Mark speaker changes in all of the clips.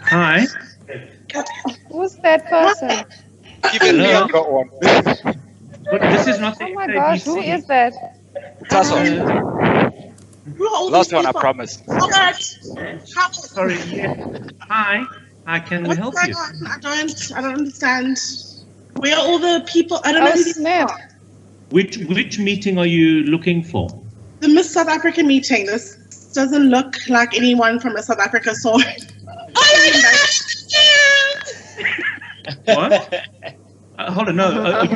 Speaker 1: Hi.
Speaker 2: Who's that person?
Speaker 3: Even Bianca on.
Speaker 1: But this is not the
Speaker 2: Oh my gosh, who is that?
Speaker 3: Last one, I promise.
Speaker 4: Robert!
Speaker 1: Sorry. Yes. Hi. How can we help you?
Speaker 4: I don't understand. Where are all the people? I don't know who these
Speaker 2: Smith.
Speaker 4: are.
Speaker 1: Which meeting are you looking for?
Speaker 4: The Miss South Africa meeting. This doesn't look like anyone from Miss South Africa, so...
Speaker 1: What? Hold on, no. Are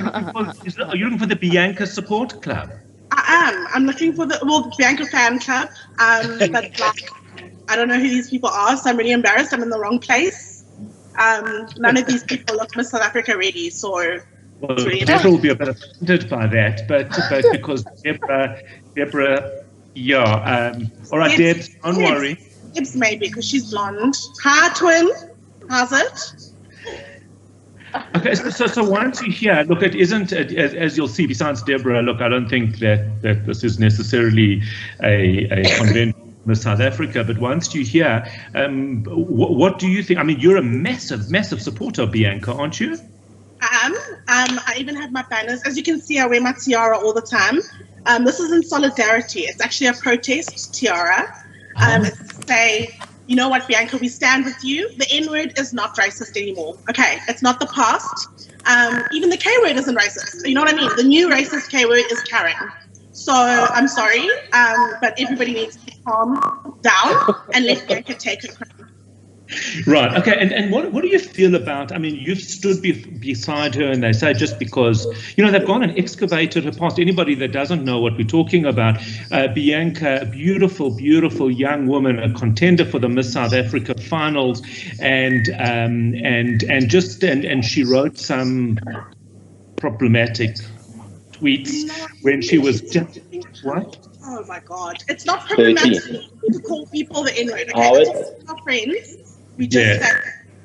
Speaker 1: you looking for the Bianca Support Club?
Speaker 4: I am. I'm looking for the Bianca fan club. But like, I don't know who these people are, so I'm really embarrassed. I'm in the wrong place. None of these people look Miss South Africa ready, so...
Speaker 1: Well, Deborah will be a bit offended by that, but because Deborah, yeah. All right, Deb, don't worry.
Speaker 4: Deb's maybe, because she's blonde. Hi, twin. How's it?
Speaker 1: Okay, so once you hear, look, it isn't, as you'll see, besides Deborah, look, I don't think that this is necessarily a convention with South Africa, but once you hear, what do you think? I mean, you're a massive supporter of Bianca, aren't you?
Speaker 4: I am. I even have my banners. As you can see, I wear my tiara all the time. This is in solidarity. It's actually a protest tiara. It's to say, you know what, Bianca, we stand with you. The N-word is not racist anymore. Okay, it's not the past. Even the K-word isn't racist. You know what I mean? The new racist K-word is Karen. So I'm sorry, but everybody needs to calm down and let Bianca take her crown.
Speaker 1: Right. Okay. And what do you feel about? I mean, you've stood beside her, and they say just because they've gone and excavated her past. Anybody that doesn't know what we're talking about, Bianca, a beautiful young woman, a contender for the Miss South Africa finals, and she wrote some problematic tweets when she was just what?
Speaker 4: Oh my God! It's not problematic to call people the N-word. Okay, it's our friends. We just say,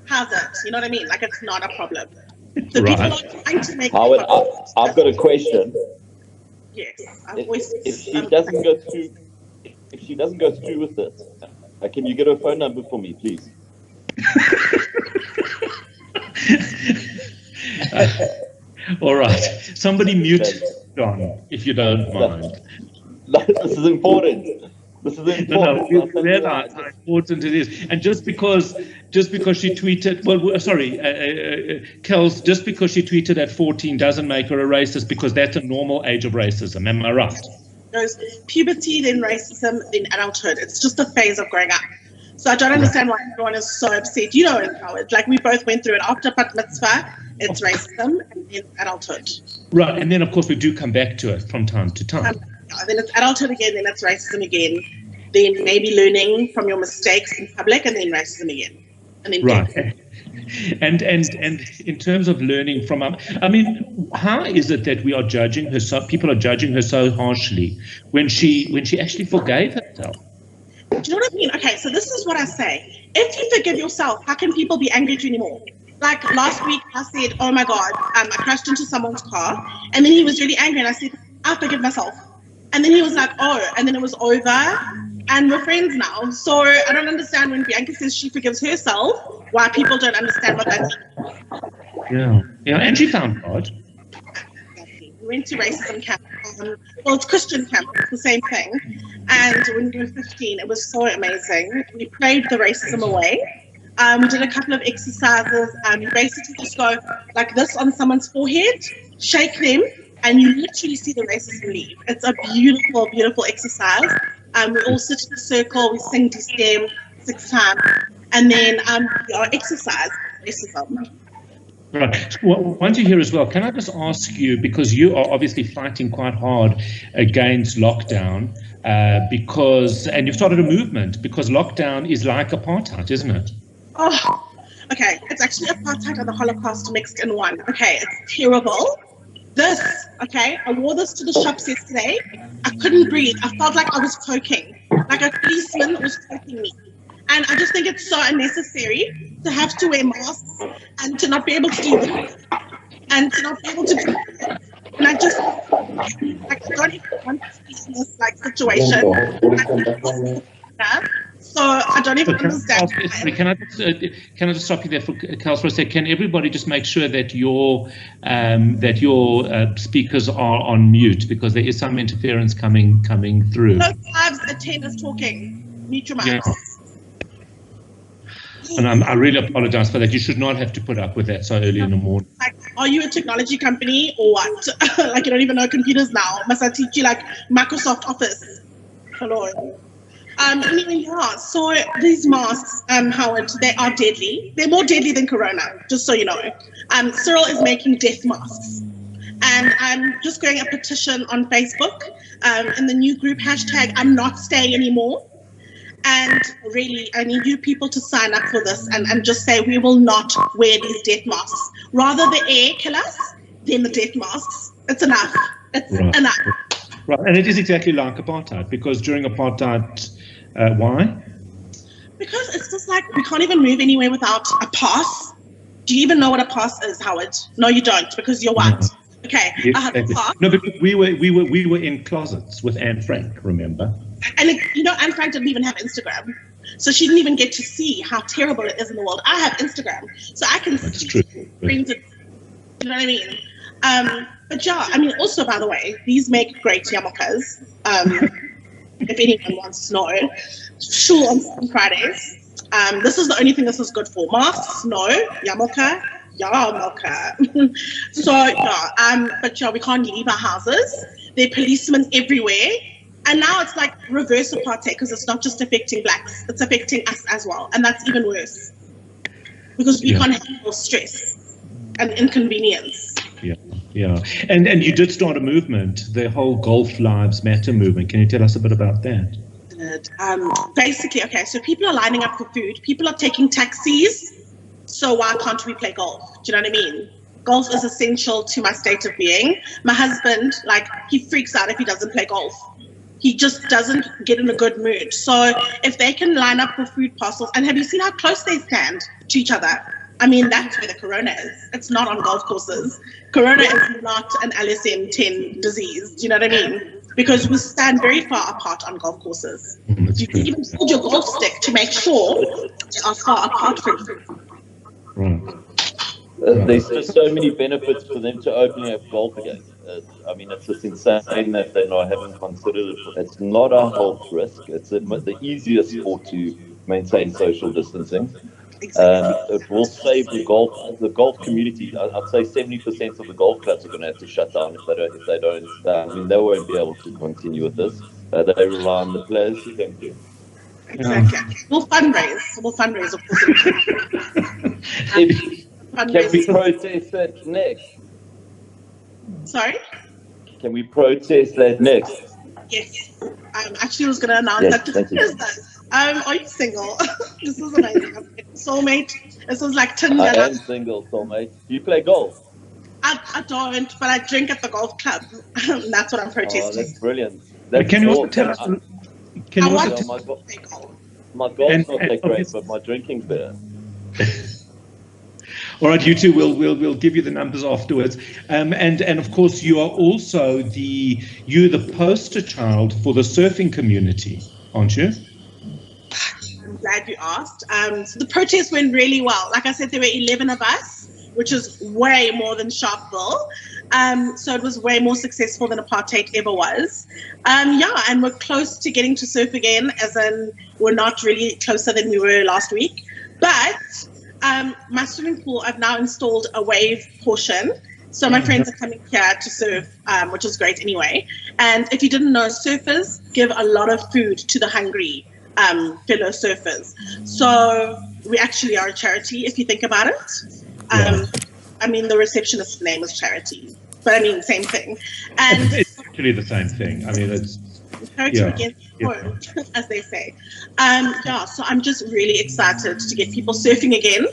Speaker 4: how's it? You know what I mean? Like, it's not a problem. The people are trying to make
Speaker 5: Howard, I've got a question.
Speaker 4: Yes.
Speaker 5: If she doesn't go through with it, can you get her phone number for me, please?
Speaker 1: All right. Somebody mute John, if you don't mind.
Speaker 5: This is important. This is important.
Speaker 1: No, we realize how important it is. And just because she tweeted, Kelz, just because she tweeted at 14 doesn't make her a racist, because that's a normal age of racism. Am I right?
Speaker 4: There's puberty, then racism, then adulthood. It's just a phase of growing up. So I don't understand why everyone is so upset. You know it, Howard. Like, we both went through it after Bat Mitzvah. It's racism and then adulthood.
Speaker 1: Right. And then, of course, we do come back to it from time to time.
Speaker 4: Then it's adulthood again, then it's racism again, then maybe learning from your mistakes in public, and then racism again. And then
Speaker 1: right. And in terms of learning from, I mean, how is it that we are judging her people are judging her so harshly when she actually forgave herself?
Speaker 4: Do you know what I mean? Okay, so this is what I say. If you forgive yourself, how can people be angry at you anymore? Like last week, I said, oh my God, I crashed into someone's car, and then he was really angry, and I said, I forgive myself. And then he was like, oh, and then it was over, and we're friends now. So I don't understand when Bianca says she forgives herself, why people don't understand what that means.
Speaker 1: Yeah, and she found God.
Speaker 4: We went to racism camp. It's Christian camp, it's the same thing. And when we were 15, it was so amazing. We prayed the racism away. We did a couple of exercises. You basically just go like this on someone's forehead, shake them, and you literally see the racism leave. It's a beautiful, beautiful exercise. We all sit in a circle, we sing to stem 6 times, and then we exercise racism.
Speaker 1: Right. Well, once you're here as well, can I just ask you, because you are obviously fighting quite hard against lockdown, and you've started a movement, because lockdown is like apartheid, isn't it?
Speaker 4: Oh, okay. It's actually apartheid and the Holocaust mixed in one. Okay, it's terrible. I wore this to the shops yesterday. I couldn't breathe. I felt like I was choking, like a policeman was choking me. And I just think it's so unnecessary to have to wear masks and to not be able to do this and to not be able to do this. And I just, I don't even want to be in this situation. So So I don't even understand.
Speaker 1: Can I just stop you there for Kelz for a sec? Can everybody just make sure that your speakers are on mute, because there is some interference coming through.
Speaker 4: No lives attenders talking. Mute your mics.
Speaker 1: Yeah. And I really apologize for that. You should not have to put up with that so early in the morning.
Speaker 4: Like, are you a technology company or what? Like, you don't even know computers now. Must I teach you like Microsoft Office? Hello. Anyway, yeah, so these masks, Howard, they are deadly. They're more deadly than Corona, just so you know. Cyril is making death masks. And I'm just going a petition on Facebook in the new group hashtag, I'm not staying anymore. And really, I need you people to sign up for this and just say we will not wear these death masks. Rather the air kill us than the death masks. It's enough. It's enough.
Speaker 1: Right, and it is exactly like apartheid, because during apartheid, why?
Speaker 4: Because it's just like we can't even move anywhere without a pass. Do you even know what a pass is, Howard? No, you don't, because you're white. No. Okay, I have a pass.
Speaker 1: No, but we were in closets with Anne Frank, remember?
Speaker 4: And you know, Anne Frank didn't even have Instagram, so she didn't even get to see how terrible it is in the world. I have Instagram, so I can see things. You know what I mean? But yeah, I mean, also, by the way, these make great yarmulkes. If anyone wants to know, shul on Fridays. This is the only thing this is good for. Masks, no. Yarmulke. So yeah, but yeah, we can't leave our houses. There are policemen everywhere. And now it's like reverse apartheid, because it's not just affecting blacks, it's affecting us as well. And that's even worse, because we can't handle stress and inconvenience.
Speaker 1: Yeah. And you did start a movement, the whole Golf Lives Matter movement. Can you tell us a bit about that?
Speaker 4: Basically, okay, so people are lining up for food. People are taking taxis. So why can't we play golf? Do you know what I mean? Golf is essential to my state of being. My husband, like, he freaks out if he doesn't play golf. He just doesn't get in a good mood. So if they can line up for food parcels, and have you seen how close they stand to each other? I mean, that's where the Corona is. It's not on golf courses. Corona is not an LSM-10 disease. Do you know what I mean? Because we stand very far apart on golf courses. You can even hold your golf stick to make sure they are far apart from you.
Speaker 1: Right.
Speaker 5: There's just so many benefits for them to opening up golf again. I mean, it's just insane that they haven't considered it. It's not a health risk. It's the easiest sport to maintain social distancing.
Speaker 4: Exactly.
Speaker 5: It will save the golf community. I'd say 70% of the golf clubs are going to have to shut down if they don't. I mean, they won't be able to continue with this. They rely on the players who can do.
Speaker 4: Exactly. We'll fundraise, of course.
Speaker 5: Can we protest that next?
Speaker 4: Sorry?
Speaker 5: Can we protest that next?
Speaker 4: Yes. Actually, I was going to announce that. Are you single? This is amazing. Soulmate. This is like Tinder.
Speaker 5: I am single, soulmate. Do you play golf?
Speaker 4: I don't, but I drink at the golf club. That's what I'm protesting.
Speaker 5: Oh, that's brilliant.
Speaker 1: Can you also tell us?
Speaker 5: My golf's not that great, but my drinking's better.
Speaker 1: All right, you two, we'll give you the numbers afterwards. And of course, you are also the poster child for the surfing community, aren't you?
Speaker 4: I'm glad you asked. So the protest went really well. Like I said, there were 11 of us, which is way more than Sharpeville. So it was way more successful than apartheid ever was. And we're close to getting to surf again, as in we're not really closer than we were last week. But my swimming pool, I've now installed a wave portion. So my friends are coming here to surf, which is great anyway. And if you didn't know, surfers give a lot of food to the hungry fellow surfers. So we actually are a charity, if you think about it. I mean, the receptionist's name is Charity, but I mean, same thing. And
Speaker 1: it's actually the same thing. I mean, it's
Speaker 4: charity against home, as they say. So I'm just really excited to get people surfing again.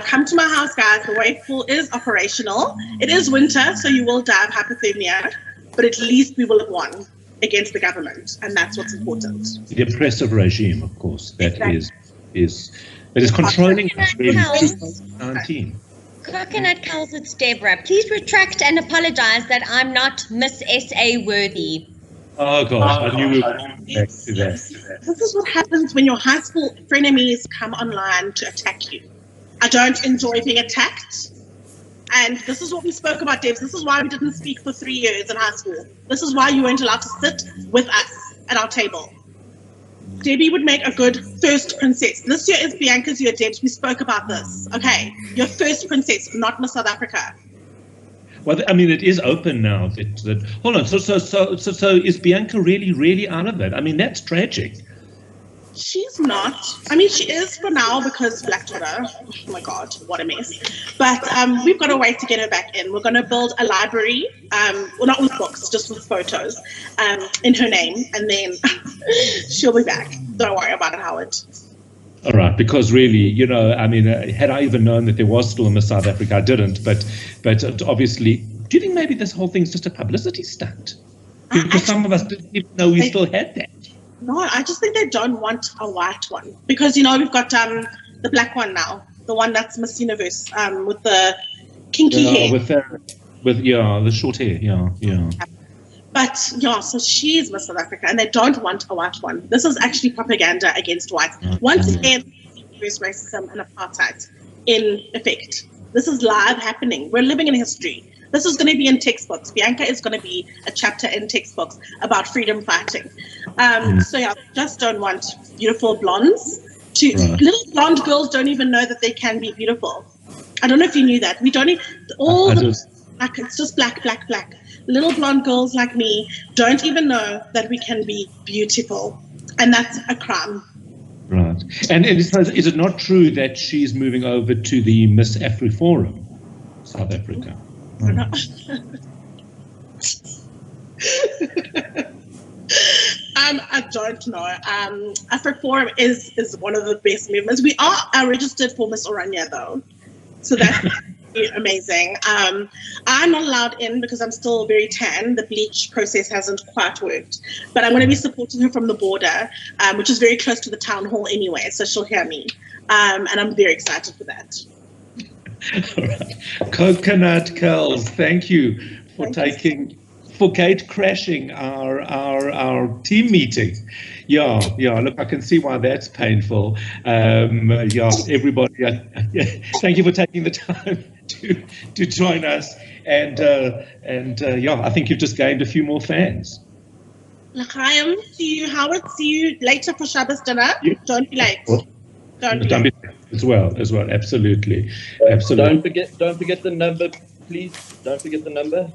Speaker 4: Come to my house, guys. The wave pool is operational. It is winter, so you will die of hypothermia, but at least we will have won against the government, and that's what's important.
Speaker 1: The oppressive regime, of course, that is controlling us in 2019.
Speaker 6: Coconut Kelz, it's Deborah. Please retract and apologize that I'm not Miss SA worthy.
Speaker 1: Oh gosh, I knew we were going back to that.
Speaker 4: This is what happens when your high school frenemies come online to attack you. I don't enjoy being attacked. And this is what we spoke about, Debs. This is why we didn't speak for 3 years in high school. This is why you weren't allowed to sit with us at our table. Debbie would make a good first princess. This year is Bianca's year, Debs. We spoke about this. Okay, your first princess, not Miss South Africa.
Speaker 1: Well, I mean, it is open now. Hold on. So is Bianca really out of it? I mean, that's tragic.
Speaker 4: She's not. I mean, she is for now because Black Twitter. Oh my God, what a mess. But we've got a way to get her back in. We're going to build a library, well, not with books, just with photos in her name. And then she'll be back. Don't worry about it, Howard.
Speaker 1: All right, because really, you know, I mean, had I even known that there was still a Miss South Africa, I didn't. But obviously, do you think maybe this whole thing's just a publicity stunt? Because some of us didn't even know we still had that.
Speaker 4: No, I just think they don't want a white one. Because, you know, we've got the black one now. The one that's Miss Universe with the kinky hair.
Speaker 1: With the short hair, yeah.
Speaker 4: But, yeah, so she's Miss South Africa, and they don't want a white one. This is actually propaganda against whites. Once again, reverse racism and apartheid in effect. This is live happening. We're living in history. This is going to be in textbooks. Bianca is going to be a chapter in textbooks about freedom fighting. So, yeah, just don't want beautiful blondes. Little blonde girls don't even know that they can be beautiful. I don't know if you knew that. We don't even, it's just black. Little blonde girls like me don't even know that we can be beautiful. And that's a crime.
Speaker 1: Right. And is it not true that she's moving over to the Miss AfriForum, South Africa?
Speaker 4: I don't know. AfriForum is one of the best movements. We are registered for Miss Oranje though, so that's amazing. I'm not allowed in because I'm still very tan. The bleach process hasn't quite worked, but I'm going to be supporting her from the border, which is very close to the town hall anyway, so she'll hear me, and I'm very excited for that.
Speaker 1: All right. Coconut Kelz, thank you for gate crashing our team meeting. Yeah. Look, I can see why that's painful. Everybody, thank you for taking the time to join us. And I think you've just gained a few more fans.
Speaker 4: L'chaim, see you, Howard. See you later for Shabbos dinner. Yeah. Don't be late. Don't be late.
Speaker 1: As well. Absolutely.
Speaker 5: Don't forget the number, please. Don't forget the number.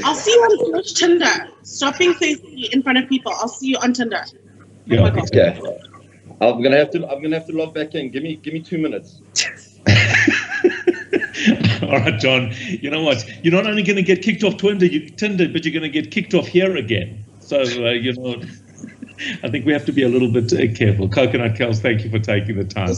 Speaker 4: I'll see you on Tinder. Stop being thirsty in front of people. I'll see you on Tinder.
Speaker 1: Yeah.
Speaker 5: Okay. I'm gonna have to log back in. Give me 2 minutes.
Speaker 1: All right, John. You know what? You're not only going to get kicked off Tinder, but you're going to get kicked off here again. So I think we have to be a little bit careful. Coconut Kelz, thank you for taking the time.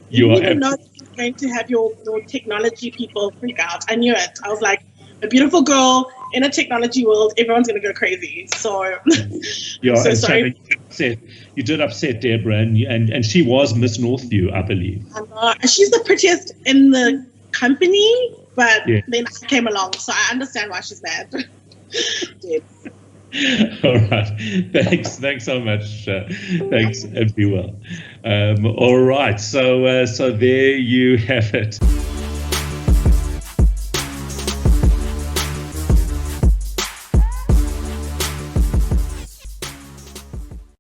Speaker 4: You didn't know you're going to have your technology people freak out. I knew it. I was like, a beautiful girl in a technology world, everyone's going to go crazy. So, so sorry.
Speaker 1: You did upset Deborah, and she was Miss Northview, I believe.
Speaker 4: She's the prettiest in the company, but then I came along, so I understand why she's mad.
Speaker 1: All right. Thanks so much. Thanks, and be well. All right. So there you have it.